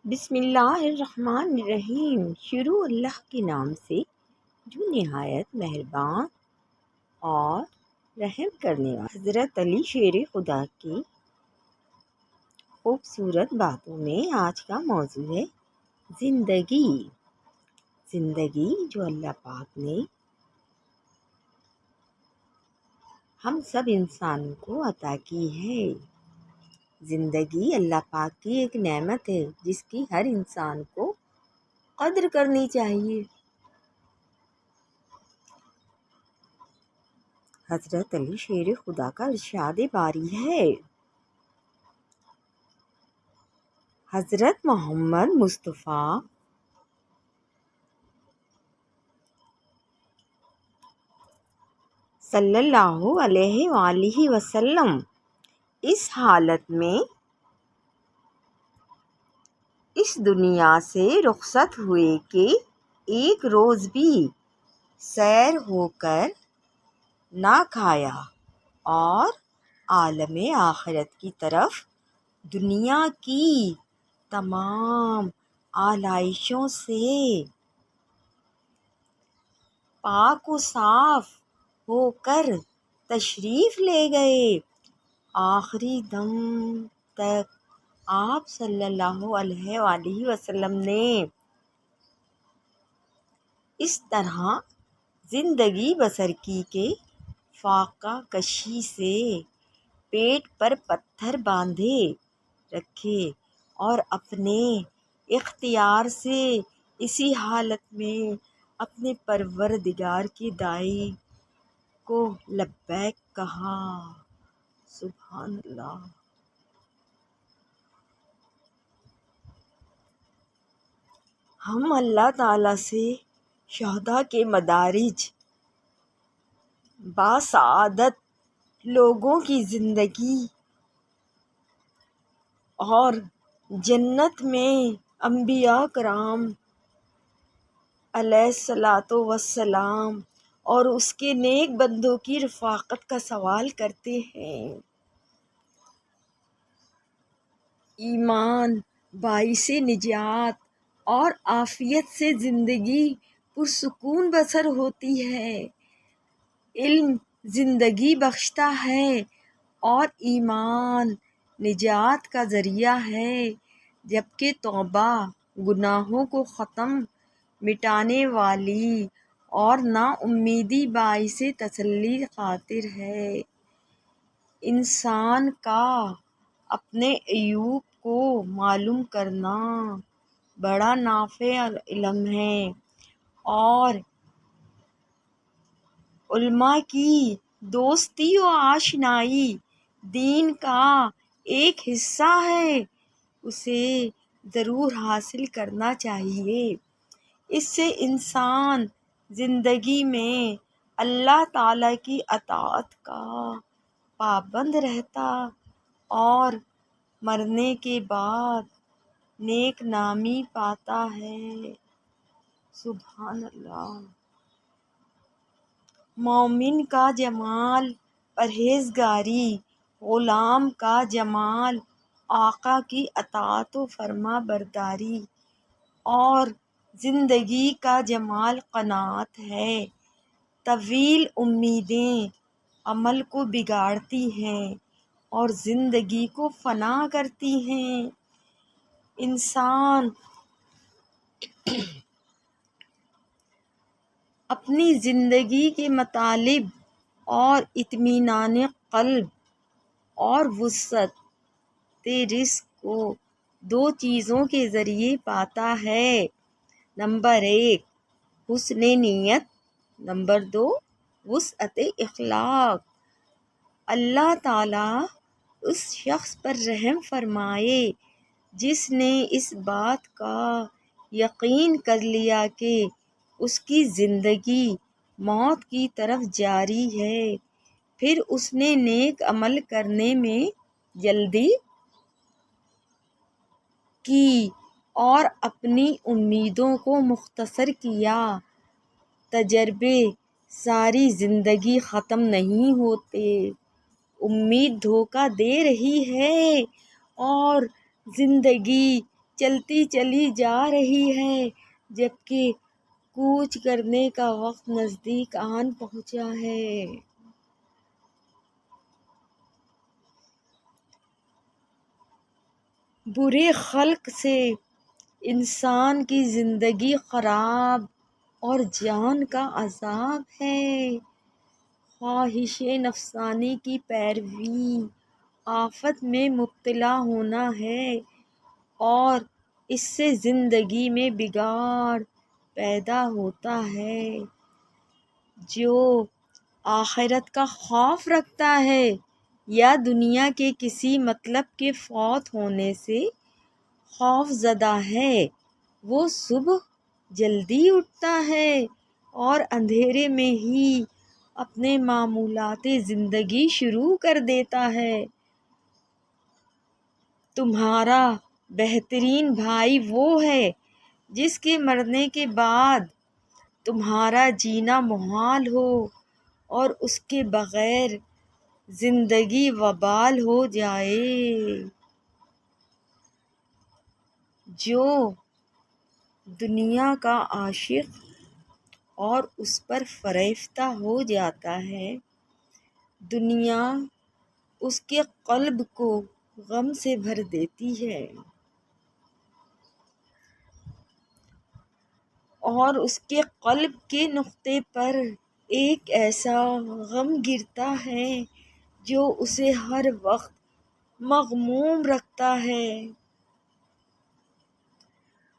بسم اللہ الرحمن الرحیم۔ شروع اللہ کے نام سے جو نہایت مہربان اور رحم کرنے والا۔ حضرت علی شیر خدا کی خوبصورت باتوں میں آج کا موضوع ہے زندگی۔ زندگی جو اللہ پاک نے ہم سب انسانوں کو عطا کی ہے۔ زندگی اللہ پاک کی ایک نعمت ہے جس کی ہر انسان کو قدر کرنی چاہیے۔ حضرت علی شیر خدا کا ارشاد باری ہے، حضرت محمد مصطفیٰ صلی اللہ علیہ وآلہ وسلم اس حالت میں اس دنیا سے رخصت ہوئے کہ ایک روز بھی سیر ہو کر نہ کھایا اور عالم آخرت کی طرف دنیا کی تمام آلائشوں سے پاک و صاف ہو کر تشریف لے گئے۔ آخری دم تک آپ صلی اللہ علیہ وآلہ وسلم نے اس طرح زندگی بسر کی کہ فاقہ کشی سے پیٹ پر پتھر باندھے رکھے اور اپنے اختیار سے اسی حالت میں اپنے پروردگار کی دعائی کو لبیک کہا۔ سبحان اللہ۔ ہم اللہ تعالیٰ سے شہداء کے مدارج باسعادت لوگوں کی زندگی اور جنت میں انبیاء کرام علیہ الصلاۃ والسلام اور اس کے نیک بندوں کی رفاقت کا سوال کرتے ہیں۔ ایمان باعث نجات اور عافیت سے زندگی پرسکون بسر ہوتی ہے۔ علم زندگی بخشتا ہے اور ایمان نجات کا ذریعہ ہے، جبکہ توبہ گناہوں کو مٹانے والی اور نا امیدی باعث تسلی خاطر ہے۔ انسان کا اپنے عیوب کو معلوم کرنا بڑا نافع علم ہے اور علماء کی دوستی و آشنائی دین کا ایک حصہ ہے، اسے ضرور حاصل کرنا چاہیے۔ اس سے انسان زندگی میں اللہ تعالیٰ کی اطاعت کا پابند رہتا اور مرنے کے بعد نیک نامی پاتا ہے۔ سبحان اللہ۔ مومن کا جمال پرہیزگاری، غلام کا جمال آقا کی اطاعت و فرما برداری اور زندگی کا جمال قناعت ہے۔ طویل امیدیں عمل کو بگاڑتی ہیں اور زندگی کو فنا کرتی ہیں۔ انسان اپنی زندگی کے مطالب اور اطمینان قلب اور وسعت رزق کو دو چیزوں کے ذریعے پاتا ہے۔ نمبر 1 حسن نیت، نمبر 2 وسعت اخلاق۔ اللہ تعالیٰ اس شخص پر رحم فرمائے جس نے اس بات کا یقین کر لیا کہ اس کی زندگی موت کی طرف جاری ہے، پھر اس نے نیک عمل کرنے میں جلدی کی اور اپنی امیدوں کو مختصر کیا۔ تجربے ساری زندگی ختم نہیں ہوتے، امید دھوکہ دے رہی ہے اور زندگی چلتی چلی جا رہی ہے، جبکہ کوچ کرنے کا وقت نزدیک آن پہنچا ہے۔ برے خلق سے انسان کی زندگی خراب اور جان کا عذاب ہے۔ خواہش نفسانی کی پیروی آفت میں مبتلا ہونا ہے اور اس سے زندگی میں بگاڑ پیدا ہوتا ہے۔ جو آخرت کا خوف رکھتا ہے یا دنیا کے کسی مطلب کے فوت ہونے سے خوف زدہ ہے، وہ صبح جلدی اٹھتا ہے اور اندھیرے میں ہی اپنے معمولات زندگی شروع کر دیتا ہے۔ تمہارا بہترین بھائی وہ ہے جس کے مرنے کے بعد تمہارا جینا محال ہو اور اس کے بغیر زندگی وبال ہو جائے۔ جو دنیا کا عاشق اور اس پر فریفتہ ہو جاتا ہے، دنیا اس کے قلب کو غم سے بھر دیتی ہے اور اس کے قلب کے نقطے پر ایک ایسا غم گرتا ہے جو اسے ہر وقت مغموم رکھتا ہے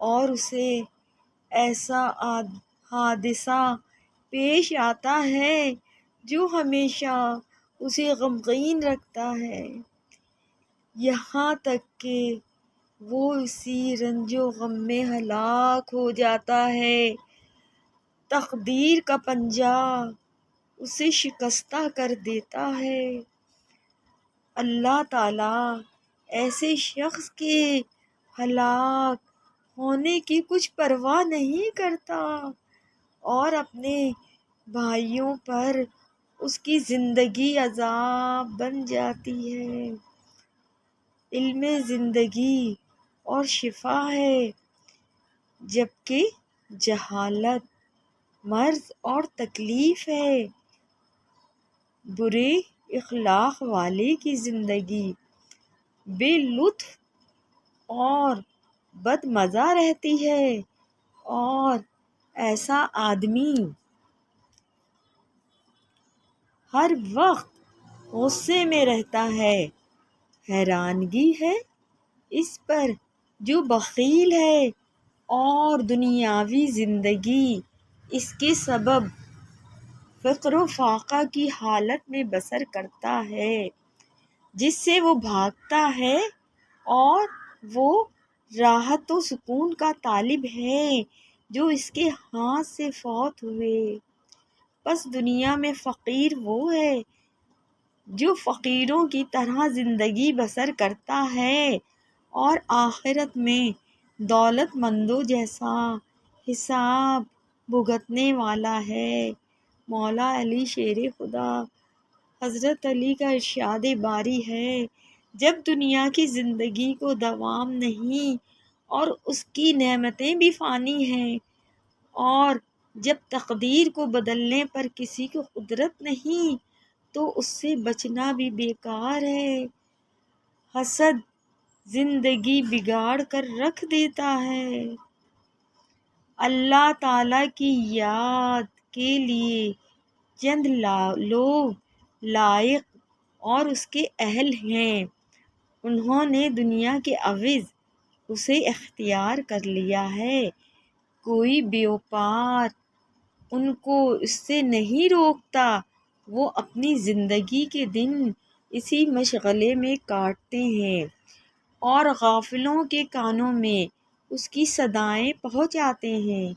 اور اسے ایسا حادثہ پیش آتا ہے جو ہمیشہ اسے غمگین رکھتا ہے، یہاں تک کہ وہ اسی رنج و غم میں ہلاک ہو جاتا ہے۔ تقدیر کا پنجہ اسے شکستہ کر دیتا ہے۔ اللہ تعالیٰ ایسے شخص کے ہلاک ہونے کی کچھ پرواہ نہیں کرتا اور اپنے بھائیوں پر اس کی زندگی عذاب بن جاتی ہے۔ علم زندگی اور شفا ہے، جبکہ جہالت مرض اور تکلیف ہے۔ برے اخلاق والے کی زندگی بے لطف اور بد مزہ رہتی ہے اور ایسا آدمی ہر وقت غصے میں رہتا ہے۔ حیرانگی ہے اس پر جو بخیل ہے اور دنیاوی زندگی اس کے سبب فقر و فاقہ کی حالت میں بسر کرتا ہے، جس سے وہ بھاگتا ہے اور وہ راحت و سکون کا طالب ہے جو اس کے ہاتھ سے فوت ہوئے۔ بس دنیا میں فقیر وہ ہے جو فقیروں کی طرح زندگی بسر کرتا ہے اور آخرت میں دولت مندوں جیسا حساب بھگتنے والا ہے۔ مولا علی شیر خدا حضرت علی کا ارشاد باری ہے، جب دنیا کی زندگی کو دوام نہیں اور اس کی نعمتیں بھی فانی ہیں، اور جب تقدیر کو بدلنے پر کسی کو قدرت نہیں تو اس سے بچنا بھی بیکار ہے۔ حسد زندگی بگاڑ کر رکھ دیتا ہے۔ اللہ تعالیٰ کی یاد کے لیے چند لوگ لائق اور اس کے اہل ہیں، انہوں نے دنیا کے عوض اسے اختیار کر لیا ہے۔ کوئی بیوپار ان کو اس سے نہیں روکتا، وہ اپنی زندگی کے دن اسی مشغلے میں کاٹتے ہیں اور غافلوں کے کانوں میں اس کی صدائیں پہنچاتے ہیں۔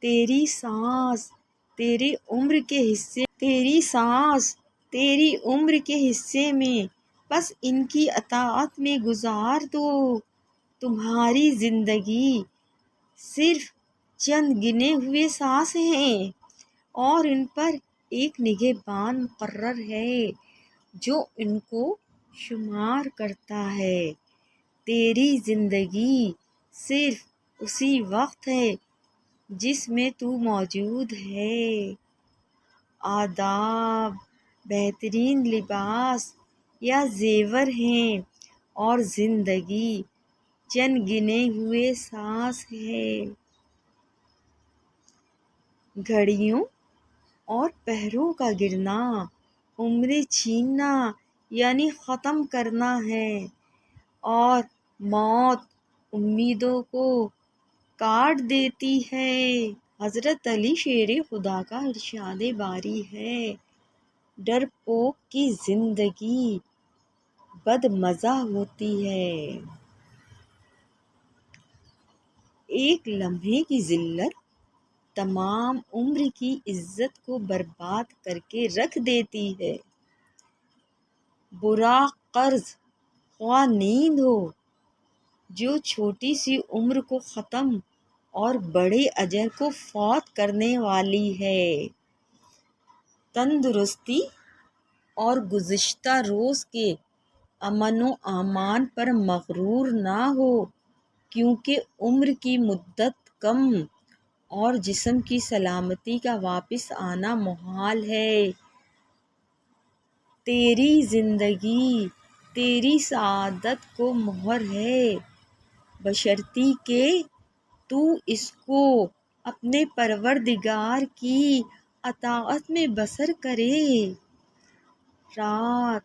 تیری سانس تیری عمر کے حصے میں بس ان کی اطاعت میں گزار دو۔ تمہاری زندگی صرف چند گنے ہوئے سانس ہیں اور ان پر ایک نگہبان مقرر ہے جو ان کو شمار کرتا ہے۔ تیری زندگی صرف اسی وقت ہے جس میں تو موجود ہے۔ آداب بہترین لباس یا زیور ہیں اور زندگی چند گنے ہوئے سانس ہے۔ گھڑیوں اور پہروں کا گرنا عمریں چھیننا یعنی ختم کرنا ہے، اور موت امیدوں کو کاٹ دیتی ہے۔ حضرت علی شیر خدا کا ارشاد باری ہے، ڈرپوک کی زندگی بد مزہ ہوتی ہے۔ ایک لمحے کی ذلت تمام عمر کی عزت کو برباد کر کے رکھ دیتی ہے۔ برا قرض خواہ نیند ہو جو چھوٹی سی عمر کو ختم اور بڑے اجر کو فوت کرنے والی ہے۔ تندرستی اور گزشتہ روز کے امن و امان پر مغرور نہ ہو، کیونکہ عمر کی مدت کم اور جسم کی سلامتی کا واپس آنا محال ہے۔ تیری زندگی تیری سعادت کو مہر ہے، بشرطیکہ کہ تو اس کو اپنے پروردگار کی اطاعت میں بسر کرے۔ رات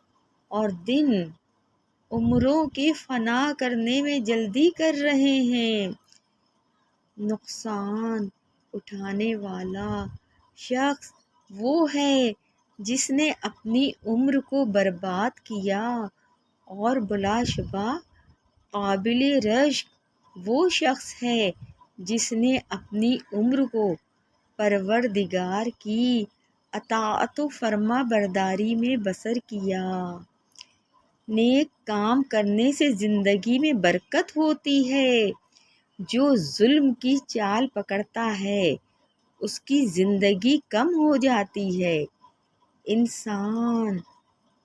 اور دن عمروں کے فنا کرنے میں جلدی کر رہے ہیں۔ نقصان اٹھانے والا شخص وہ ہے جس نے اپنی عمر کو برباد کیا، اور بلا شبہ قابل رشک وہ شخص ہے جس نے اپنی عمر کو پروردگار کی اطاعت و فرما برداری میں بسر کیا۔ نیک کام کرنے سے زندگی میں برکت ہوتی ہے۔ جو ظلم کی چال پکڑتا ہے اس کی زندگی کم ہو جاتی ہے۔ انسان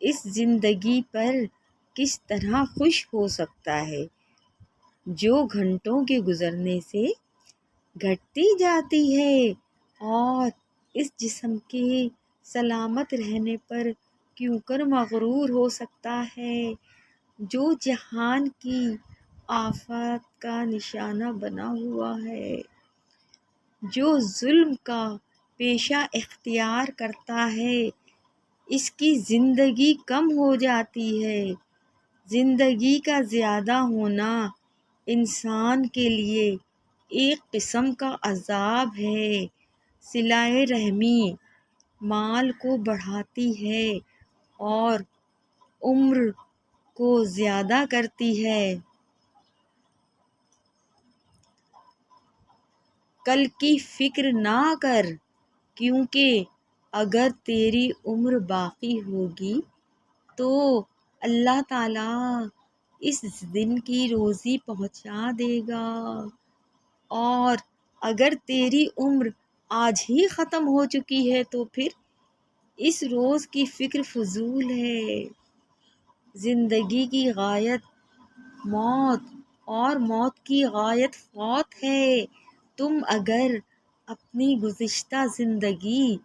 اس زندگی پر کس طرح خوش ہو سکتا ہے جو گھنٹوں کے گزرنے سے گھٹتی جاتی ہے، اور اس جسم کے سلامت رہنے پر کیوں کر مغرور ہو سکتا ہے جو جہان کی آفات کا نشانہ بنا ہوا ہے۔ جو ظلم کا پیشہ اختیار کرتا ہے اس کی زندگی کم ہو جاتی ہے۔ زندگی کا زیادہ ہونا انسان کے لیے ایک قسم کا عذاب ہے۔ صلہ رحمی مال کو بڑھاتی ہے اور عمر کو زیادہ کرتی ہے۔ کل کی فکر نہ کر، کیونکہ اگر تیری عمر باقی ہوگی تو اللہ تعالیٰ اس دن کی روزی پہنچا دے گا، اور اگر تیری عمر آج ہی ختم ہو چکی ہے تو پھر اس روز کی فکر فضول ہے۔ زندگی کی غایت موت اور موت کی غایت فوت ہے۔ تم اگر اپنی گزشتہ زندگی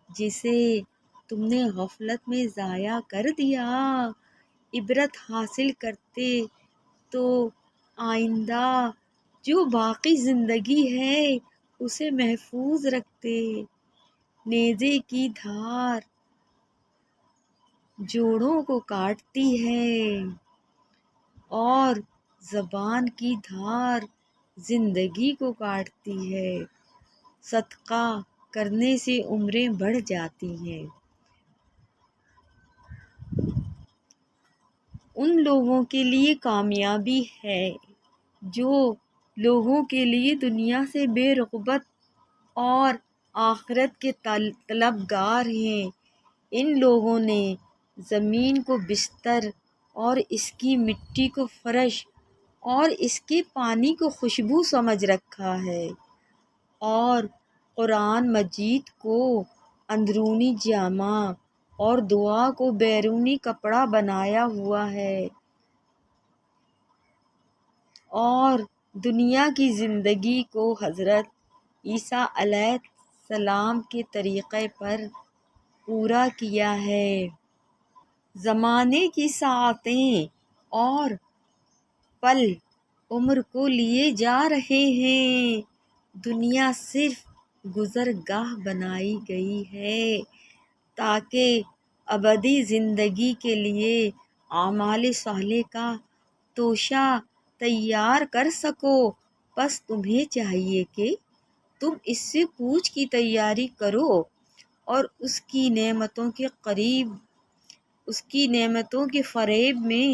جسے تم نے غفلت میں ضائع کر دیا عبرت حاصل کرتے تو آئندہ جو باقی زندگی ہے اسے محفوظ رکھتے۔ نیزے کی دھار جوڑوں کو کاٹتی ہے اور زبان کی دھار زندگی کو کاٹتی ہے۔ صدقہ کرنے سے عمریں بڑھ جاتی ہیں۔ ان لوگوں کے لیے کامیابی ہے جو لوگوں کے لیے دنیا سے بے رغبت اور آخرت کے طلبگار ہیں۔ ان لوگوں نے زمین کو بستر اور اس کی مٹی کو فرش اور اس کے پانی کو خوشبو سمجھ رکھا ہے، اور قرآن مجید کو اندرونی جامہ اور دعا کو بیرونی کپڑا بنایا ہوا ہے، اور دنیا کی زندگی کو حضرت عیسیٰ علیہ السلام کے طریقے پر پورا کیا ہے۔ زمانے کی ساعتیں اور پل عمر کو لیے جا رہے ہیں۔ دنیا صرف گزرگاہ بنائی گئی ہے تاکہ ابدی زندگی کے لیے اعمال صالحہ کا توشہ تیار کر سکو۔ بس تمہیں چاہیے کہ تم اس سے کوچ کی تیاری کرو اور اس کی نعمتوں کے فریب میں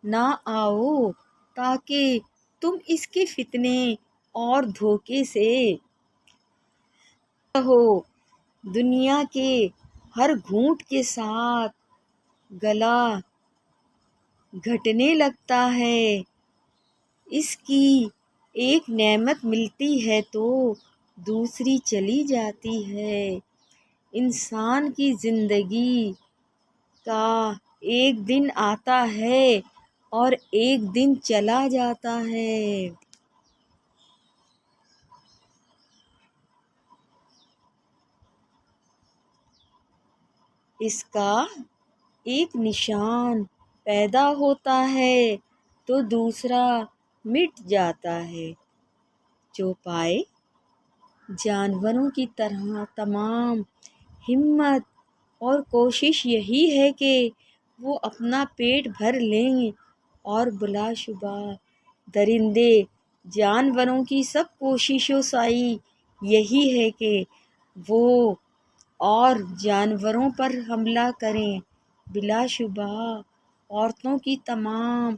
نہ آؤ، تاکہ تم اس کے فتنے اور دھوکے سے رہو۔ دنیا کے ہر گھونٹ کے ساتھ گلا گھٹنے لگتا ہے۔ اس کی ایک نعمت ملتی ہے تو دوسری چلی جاتی ہے۔ انسان کی زندگی کا ایک دن آتا ہے اور ایک دن چلا جاتا ہے۔ اس کا ایک نشان پیدا ہوتا ہے تو دوسرا مٹ جاتا ہے۔ چوپائے جانوروں کی طرح تمام ہمت اور کوشش یہی ہے کہ وہ اپنا پیٹ بھر لیں، اور بلا شبہ درندے جانوروں کی سب کوشش و سعی یہی ہے کہ وہ اور جانوروں پر حملہ کریں۔ بلا شبہ عورتوں کی تمام